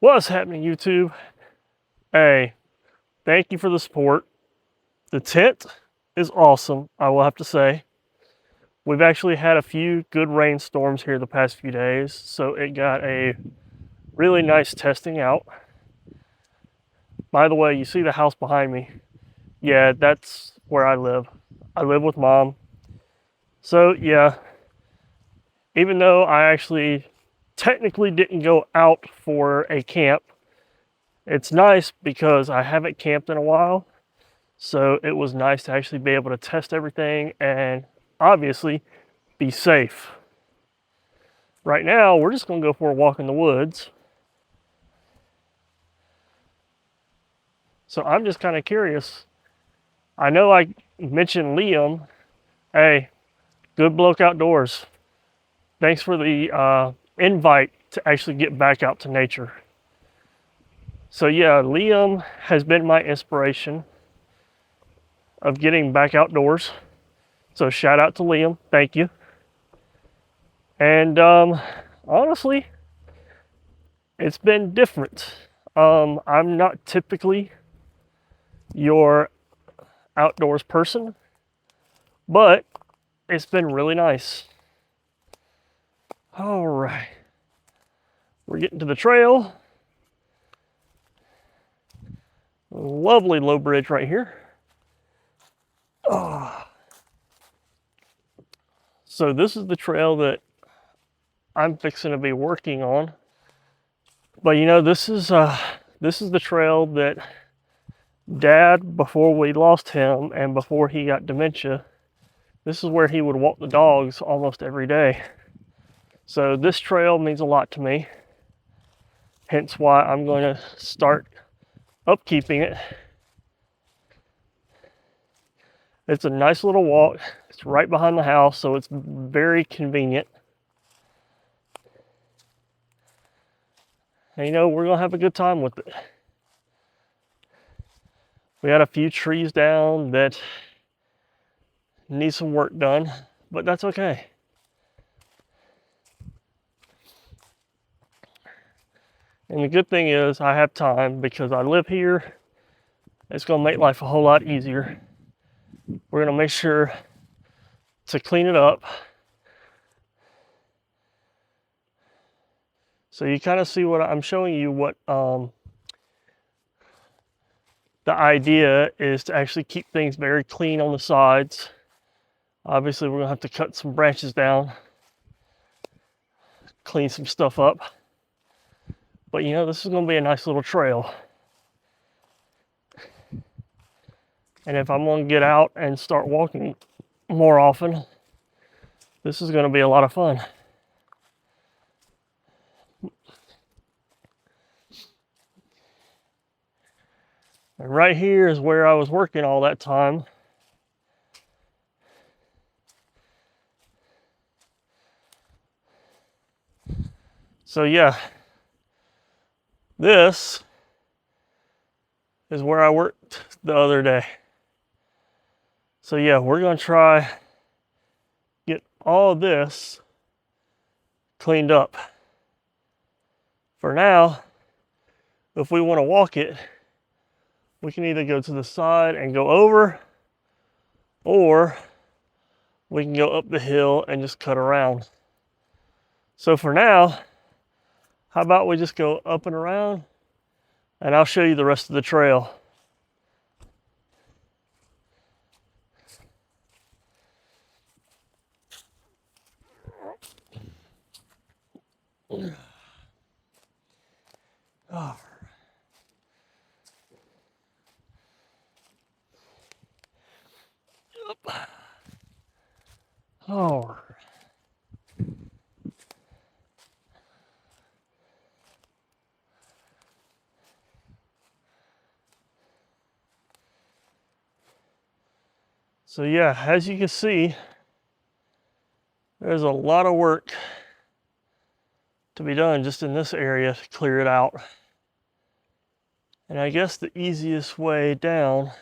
What's happening, YouTube? Hey, thank you for the support. The tent is awesome, I will have to say. We've actually had a few good rainstorms here the past few days, so it got a really nice testing out. By the way, you see the house behind me? Yeah, that's where I live. I live with mom. So, yeah, even though I actually technically didn't go out for a camp, it's nice because I haven't camped in a while. So it was nice to actually be able to test everything and obviously be safe. Right now, we're just going to go for a walk in the woods. So I'm just kind of curious. I know I mentioned Liam. Hey, good bloke outdoors. Thanks for the invite to actually get back out to nature. So yeah, Liam has been my inspiration of getting back outdoors. So shout out to Liam. Thank you. And honestly, it's been different. I'm not typically your outdoors person, but it's been really nice. All right, we're getting to the trail. Lovely low bridge right here. Oh. So this is the trail that I'm fixing to be working on. But you know, this is the trail that Dad, before we lost him and before he got dementia, this is where he would walk the dogs almost every day. So this trail means a lot to me. Hence why I'm going to start upkeeping it. It's a nice little walk. It's right behind the house, so it's very convenient. And you know, we're going to have a good time with it. We had a few trees down that need some work done, but that's okay. And the good thing is I have time because I live here. It's going to make life a whole lot easier. We're going to make sure to clean it up. So you kind of see what I'm showing you, what the idea is to actually keep things very clean on the sides. Obviously, we're going to have to cut some branches down, clean some stuff up. But you know, this is going to be a nice little trail. And if I'm going to get out and start walking more often, this is going to be a lot of fun. And right here is where I was working all that time. So yeah, this is where I worked the other day. So yeah, we're going to try get all of this cleaned up. For now, if we want to walk it, we can either go to the side and go over, or we can go up the hill and just cut around. So for now, how about we just go up and around, and I'll show you the rest of the trail. Oh. Oh. So yeah, as you can see, there's a lot of work to be done just in this area to clear it out. And I guess the easiest way down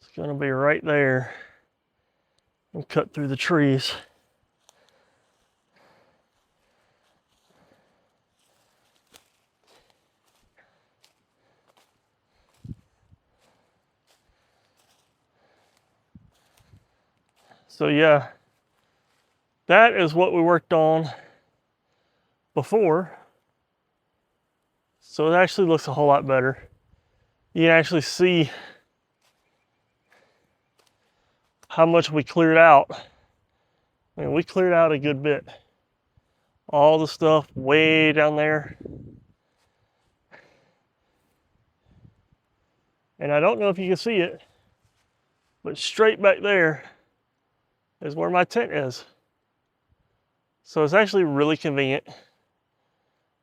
is going to be right there and cut through the trees. So yeah, that is what we worked on before. So it actually looks a whole lot better. You can actually see how much we cleared out. I mean, we cleared out a good bit. All the stuff way down there. And I don't know if you can see it, but straight back there is where my tent is. So it's actually really convenient.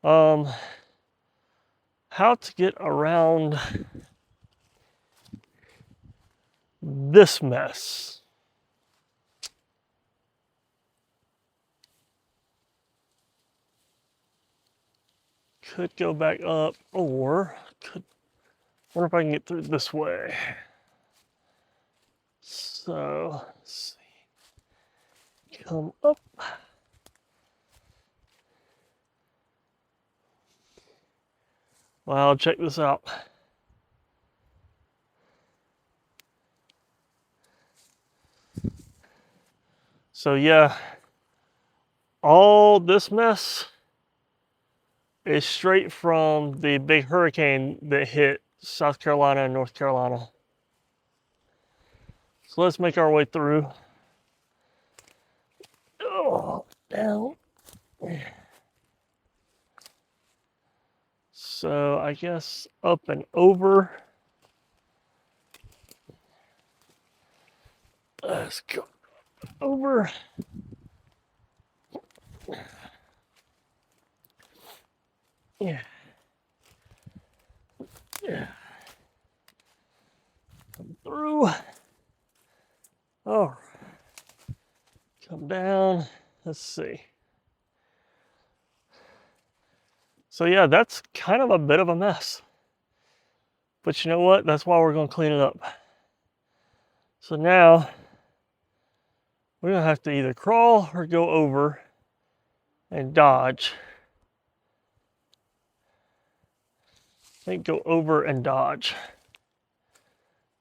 How to get around this mess? Could go back up, or wonder if I can get through this way. So let's see. Come up. Well, check this out. So yeah, all this mess is straight from the big hurricane that hit South Carolina and North Carolina. So let's make our way through. Oh, down. So I guess up and over. Let's go over. Yeah. Yeah. Come through. Oh. Come down. Let's see. So yeah, that's kind of a bit of a mess. But you know what? That's why we're going to clean it up. So now we're going to have to either crawl or go over and dodge. I think go over and dodge.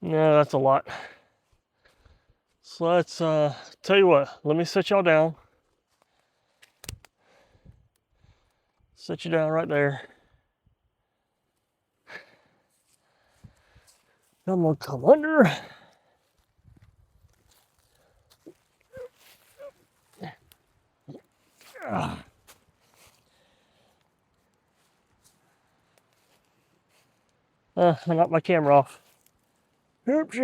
No, that's a lot. So let's tell you what, let me set y'all down. Set you down right there. I'm gonna come under. I knocked my camera off. Oops.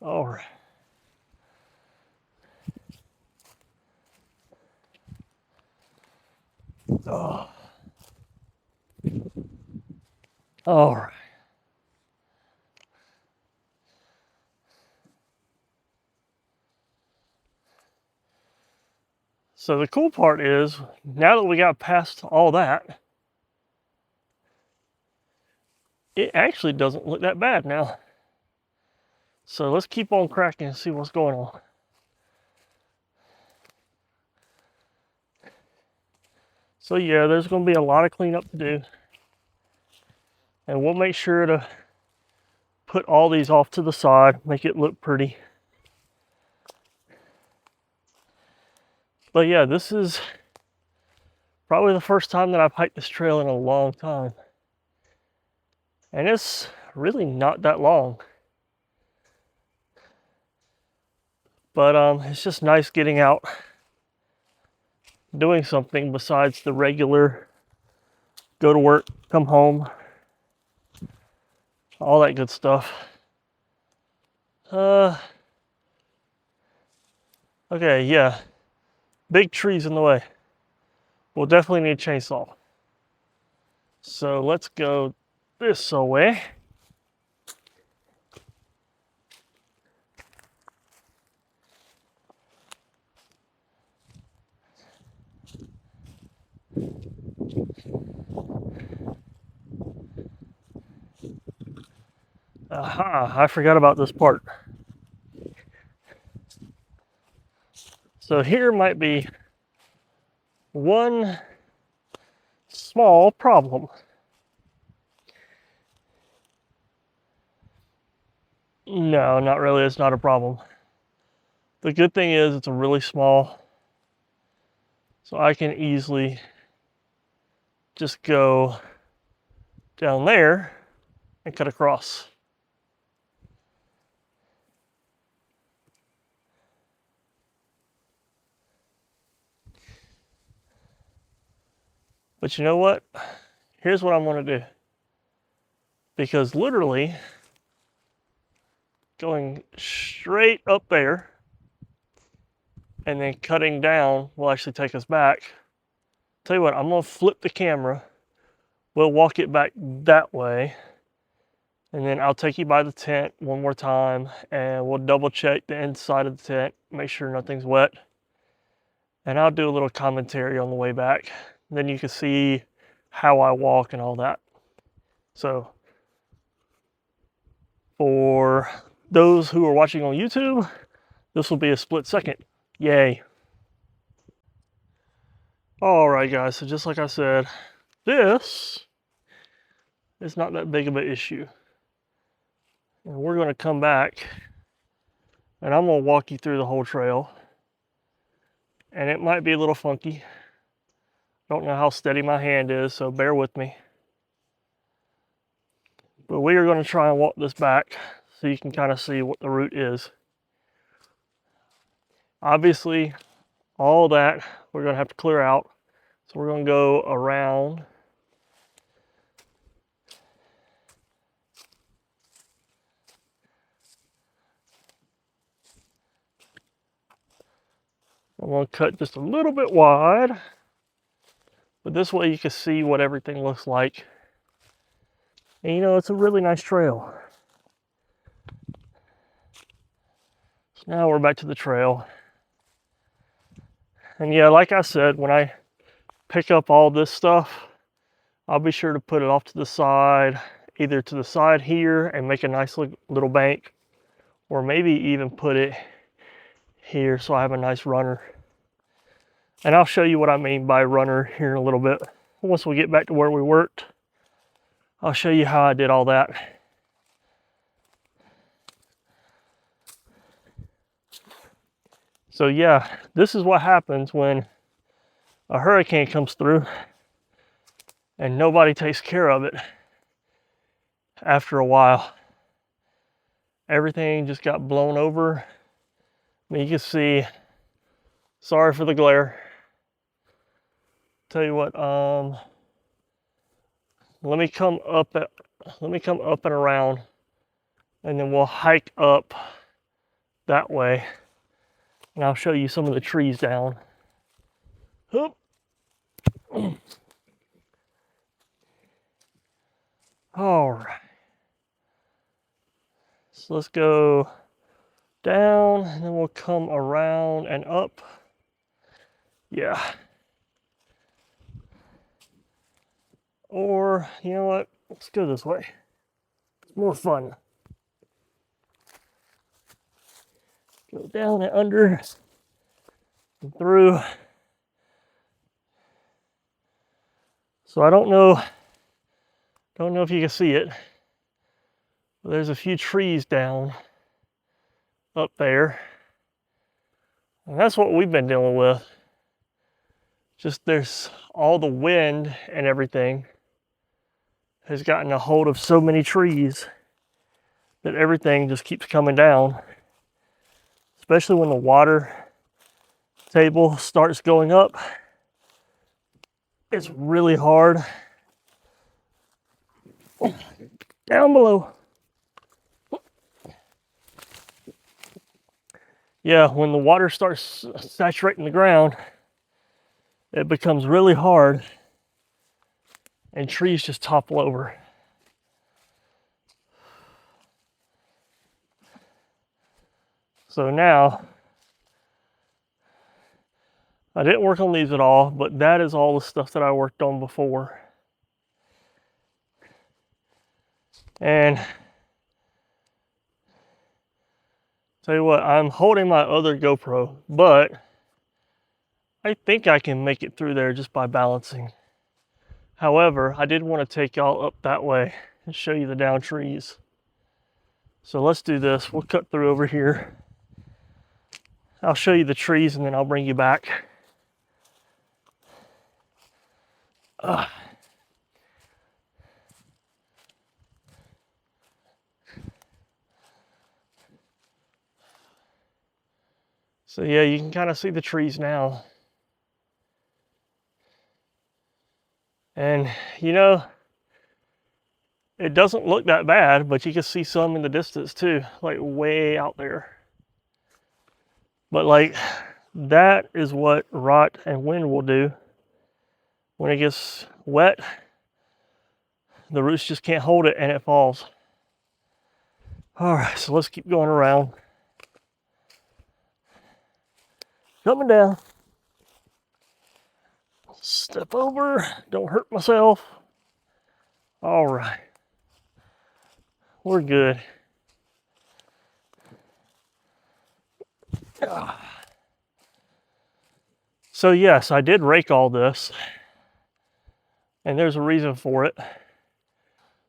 All right. Oh. All right. So the cool part is, now that we got past all that, it actually doesn't look that bad now. So let's keep on cracking and see what's going on. So yeah, there's going to be a lot of cleanup to do. And we'll make sure to put all these off to the side, make it look pretty. But yeah, this is probably the first time that I've hiked this trail in a long time. And it's really not that long. But it's just nice getting out, doing something besides the regular go to work, come home, all that good stuff. Okay, yeah. Big trees in the way. We'll definitely need a chainsaw. So let's go this way. Aha, I forgot about this part. So here might be one small problem. No, not really. It's not a problem. The good thing is it's a really small, so I can easily just go down there and cut across. But you know what? Here's what I'm going to do. Because literally, going straight up there and then cutting down will actually take us back. Tell you what, I'm going to flip the camera. We'll walk it back that way. And then I'll take you by the tent one more time and we'll double check the inside of the tent, make sure nothing's wet. And I'll do a little commentary on the way back. Then you can see how I walk and all that. So for those who are watching on YouTube, this will be a split second. Yay. All right, guys, so just like I said, this is not that big of an issue. And we're going to come back and I'm going to walk you through the whole trail. And it might be a little funky. Don't know how steady my hand is, so bear with me. But we are going to try and walk this back so you can kind of see what the route is. Obviously, all that we're going to have to clear out. So we're going to go around. I'm going to cut just a little bit wide. But this way you can see what everything looks like. And you know, it's a really nice trail. So now we're back to the trail. And yeah, like I said, when I pick up all this stuff, I'll be sure to put it off to the side, either to the side here and make a nice little bank, or maybe even put it here so I have a nice runner. And I'll show you what I mean by runner here in a little bit. Once we get back to where we worked, I'll show you how I did all that. So yeah, this is what happens when a hurricane comes through and nobody takes care of it. After a while, everything just got blown over. I mean, you can see, sorry for the glare. Tell you what, let me come up and around, and then we'll hike up that way, and I'll show you some of the trees down. Oop. All right. So let's go down, and then we'll come around and up. Yeah. Or, you know what? Let's go this way. It's more fun. Go down and under and through. So I don't know if you can see it, but there's a few trees down up there. And that's what we've been dealing with. Just there's all the wind and everything has gotten a hold of so many trees that everything just keeps coming down. Especially when the water table starts going up. It's really hard. Down below. Yeah, when the water starts saturating the ground, it becomes really hard and trees just topple over. So now, I didn't work on these at all, but that is all the stuff that I worked on before. And tell you what, I'm holding my other GoPro, but I think I can make it through there just by balancing. However, I did want to take y'all up that way and show you the down trees. So let's do this. We'll cut through over here. I'll show you the trees and then I'll bring you back. So yeah, you can kind of see the trees now. And you know, it doesn't look that bad, but you can see some in the distance too, like way out there. But like, that is what rot and wind will do. When it gets wet, the roots just can't hold it and it falls. All right, so let's keep going around. Coming down. Step over, don't hurt myself. All right, we're good. So yes, I did rake all this, and there's a reason for it.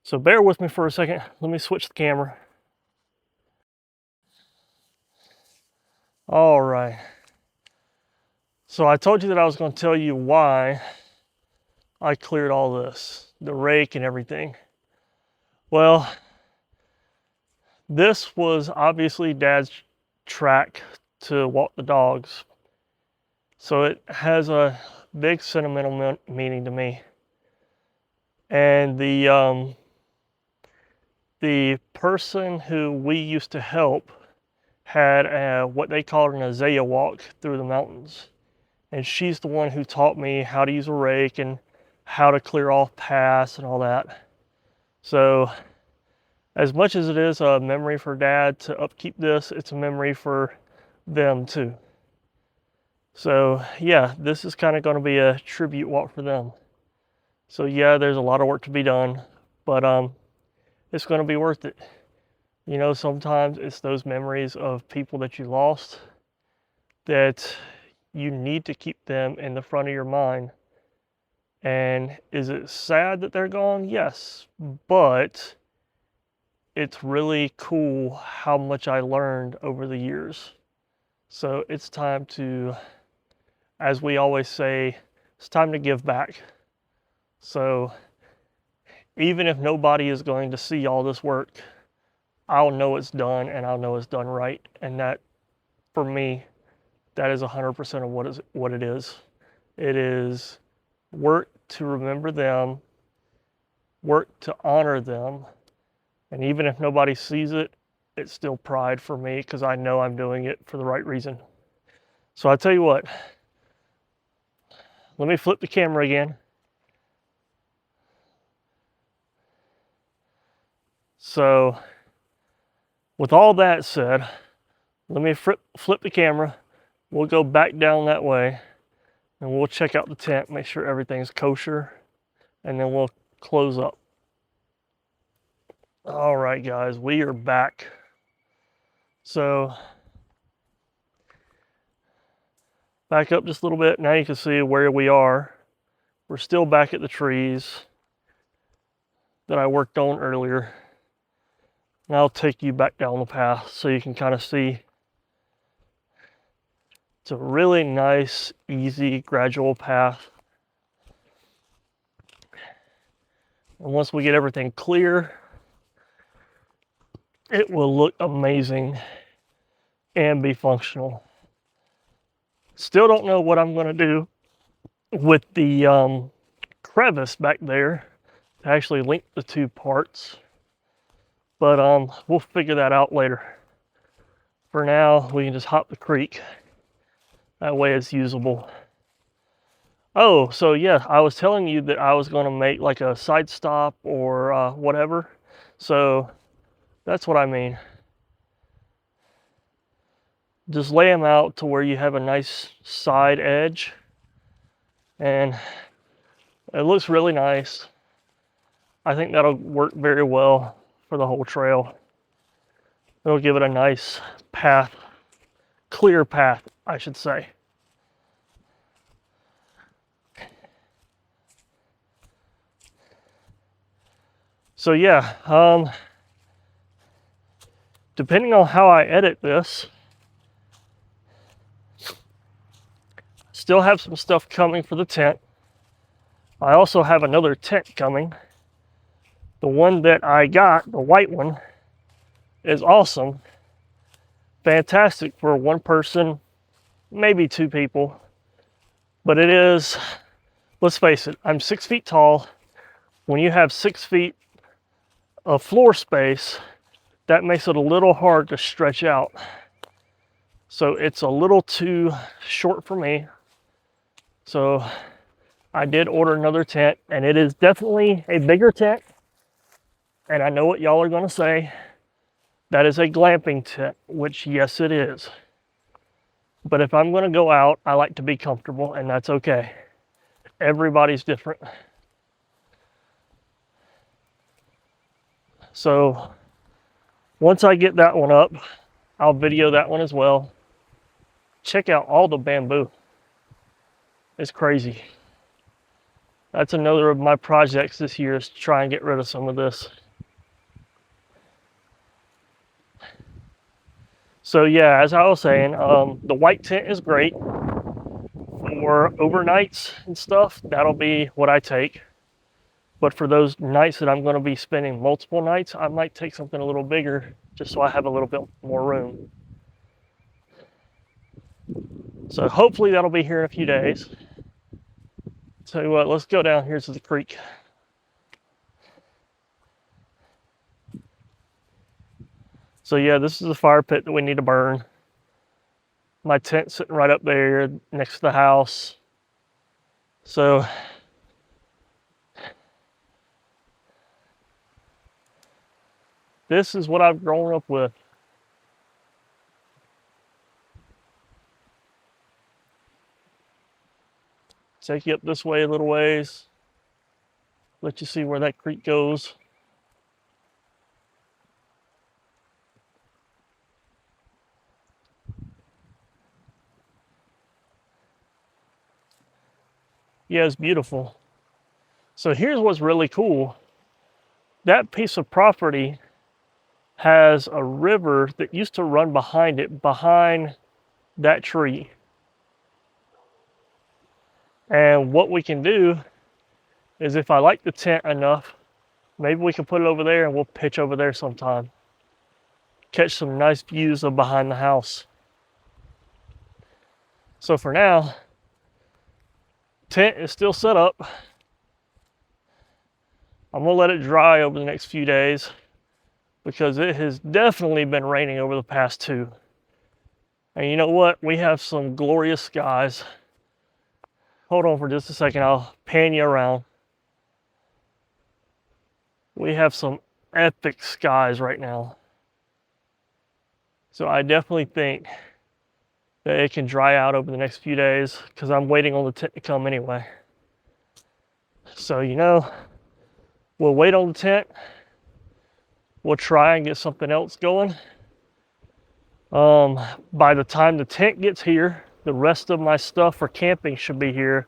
So bear with me for a second. Let me switch the camera. All right. So I told you that I was going to tell you why I cleared all this, the rake and everything. Well, this was obviously Dad's track to walk the dogs. So it has a big sentimental meaning to me. And the person who we used to help had what they called an Azalea walk through the mountains. And she's the one who taught me how to use a rake and how to clear off paths and all that. So as much as it is a memory for Dad to upkeep this, it's a memory for them too. So yeah, this is kind of going to be a tribute walk for them. So yeah, there's a lot of work to be done, but it's going to be worth it. You know, sometimes it's those memories of people that you lost that you need to keep them in the front of your mind. And is it sad that they're gone? Yes, but it's really cool how much I learned over the years. So it's time to, as we always say, it's time to give back. So even if nobody is going to see all this work, I'll know it's done and I'll know it's done right. And that, for me, that is 100% of what it is. It is work to remember them, work to honor them. And even if nobody sees it, it's still pride for me because I know I'm doing it for the right reason. So I tell you what, let me flip the camera again. So with all that said, let me flip the camera. We'll go back down that way and we'll check out the tent, make sure everything's kosher, and then we'll close up. All right, guys, we are back. So back up just a little bit. Now you can see where we are. We're still back at the trees that I worked on earlier. And I'll take you back down the path so you can kind of see. It's a really nice, easy, gradual path. And once we get everything clear, it will look amazing and be functional. Still don't know what I'm going to do with the crevice back there to actually link the two parts. But we'll figure that out later. For now, we can just hop the creek. That way it's usable. Oh, so yeah, I was telling you that I was going to make like a side stop or whatever. So that's what I mean. Just lay them out to where you have a nice side edge. And it looks really nice. I think that'll work very well for the whole trail. It'll give it a nice path, clear path, I should say. So yeah, depending on how I edit this, still have some stuff coming for the tent. I also have another tent coming. The one that I got, the white one, is awesome. Fantastic for one person, maybe two people. But it is, let's face it, I'm 6 feet tall. When you have 6 feet of floor space, that makes it a little hard to stretch out. So it's a little too short for me. So I did order another tent, and it is definitely a bigger tent. And I know what y'all are gonna say. That is a glamping tent, which yes, it is. But if I'm gonna go out, I like to be comfortable, and that's okay. Everybody's different. So once I get that one up, I'll video that one as well. Check out all the bamboo. It's crazy. That's another of my projects this year, is to try and get rid of some of this. So yeah, as I was saying, the white tent is great for overnights and stuff. That'll be what I take. But for those nights that I'm going to be spending multiple nights, I might take something a little bigger just so I have a little bit more room. So hopefully that'll be here in a few days. Tell you what, let's go down here to the creek. So yeah, this is the fire pit that we need to burn. My tent's sitting right up there next to the house. So this is what I've grown up with. Take you up this way a little ways. Let you see where that creek goes. Yeah, it's beautiful. So here's what's really cool. That piece of property has a river that used to run behind it, behind that tree. And what we can do is, if I like the tent enough, maybe we can put it over there and we'll pitch over there sometime. Catch some nice views of behind the house. So for now, tent is still set up. I'm gonna let it dry over the next few days because it has definitely been raining over the past 2. And you know what? We have some glorious skies. Hold on for just a second, I'll pan you around. We have some epic skies right now. So I definitely think that it can dry out over the next few days because I'm waiting on the tent to come anyway. So, you know, we'll wait on the tent. We'll try and get something else going. By the time the tent gets here, the rest of my stuff for camping should be here,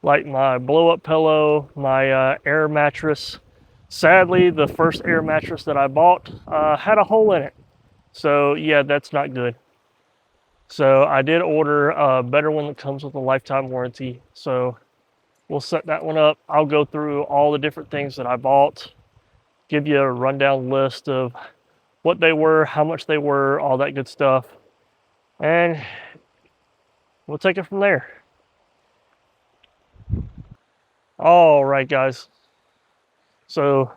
like my blow-up pillow, my air mattress. Sadly, the first air mattress that I bought had a hole in it. So yeah, that's not good. So I did order a better one that comes with a lifetime warranty. So we'll set that one up. I'll go through all the different things that I bought, give you a rundown list of what they were, how much they were, all that good stuff. And we'll take it from there. All right, guys. So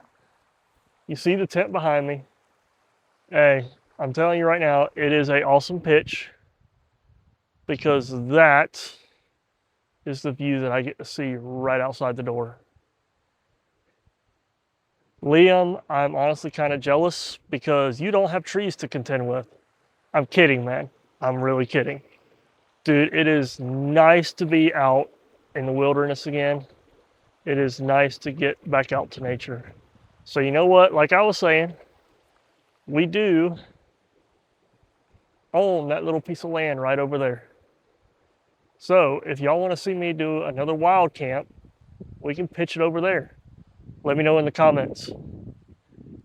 you see the tent behind me. Hey, I'm telling you right now, it is an awesome pitch because that is the view that I get to see right outside the door. Liam, I'm honestly kind of jealous because you don't have trees to contend with. I'm kidding, man. I'm really kidding. Dude, it is nice to be out in the wilderness again. It is nice to get back out to nature. So you know what? Like I was saying, we do own that little piece of land right over there. So if y'all want to see me do another wild camp, we can pitch it over there. Let me know in the comments.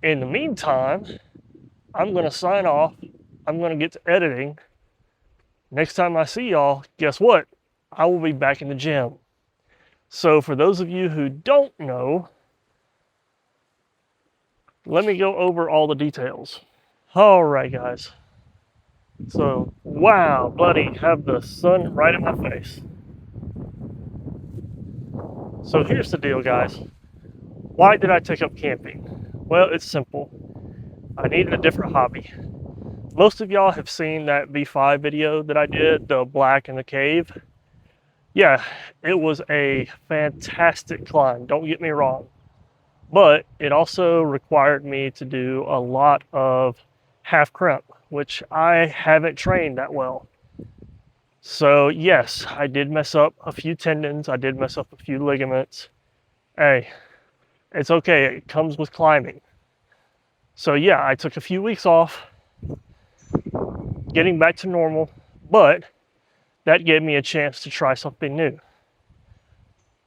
In the meantime, I'm going to sign off. I'm going to get to editing. Next time I see y'all, guess what? I will be back in the gym. So for those of you who don't know, let me go over all the details. All right, guys. So, wow, buddy, have the sun right in my face. So here's the deal, guys. Why did I take up camping? Well, it's simple. I needed a different hobby. Most of y'all have seen that V5 video that I did, the Black in the Cave. Yeah, it was a fantastic climb, don't get me wrong. But it also required me to do a lot of half crimp, which I haven't trained that well. So yes, I did mess up a few tendons, I did mess up a few ligaments. Hey, it's okay, it comes with climbing. So yeah, I took a few weeks off, getting back to normal, but that gave me a chance to try something new.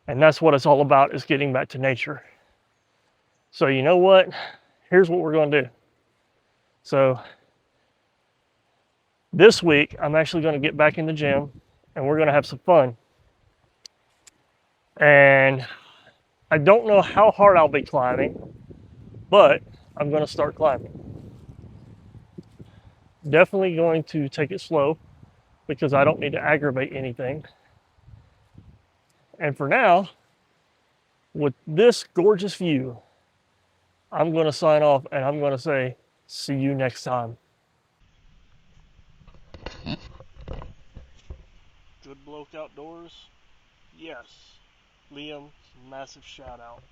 And that's what it's all about, is getting back to nature. So you know what? Here's what we're going to do. So this week, I'm actually going to get back in the gym and we're going to have some fun. And I don't know how hard I'll be climbing, but I'm going to start climbing. Definitely going to take it slow because I don't need to aggravate anything. And for now, with this gorgeous view, I'm going to sign off and I'm going to say, see you next time. Good Bloke Outdoors. Yes. Liam, massive shout out.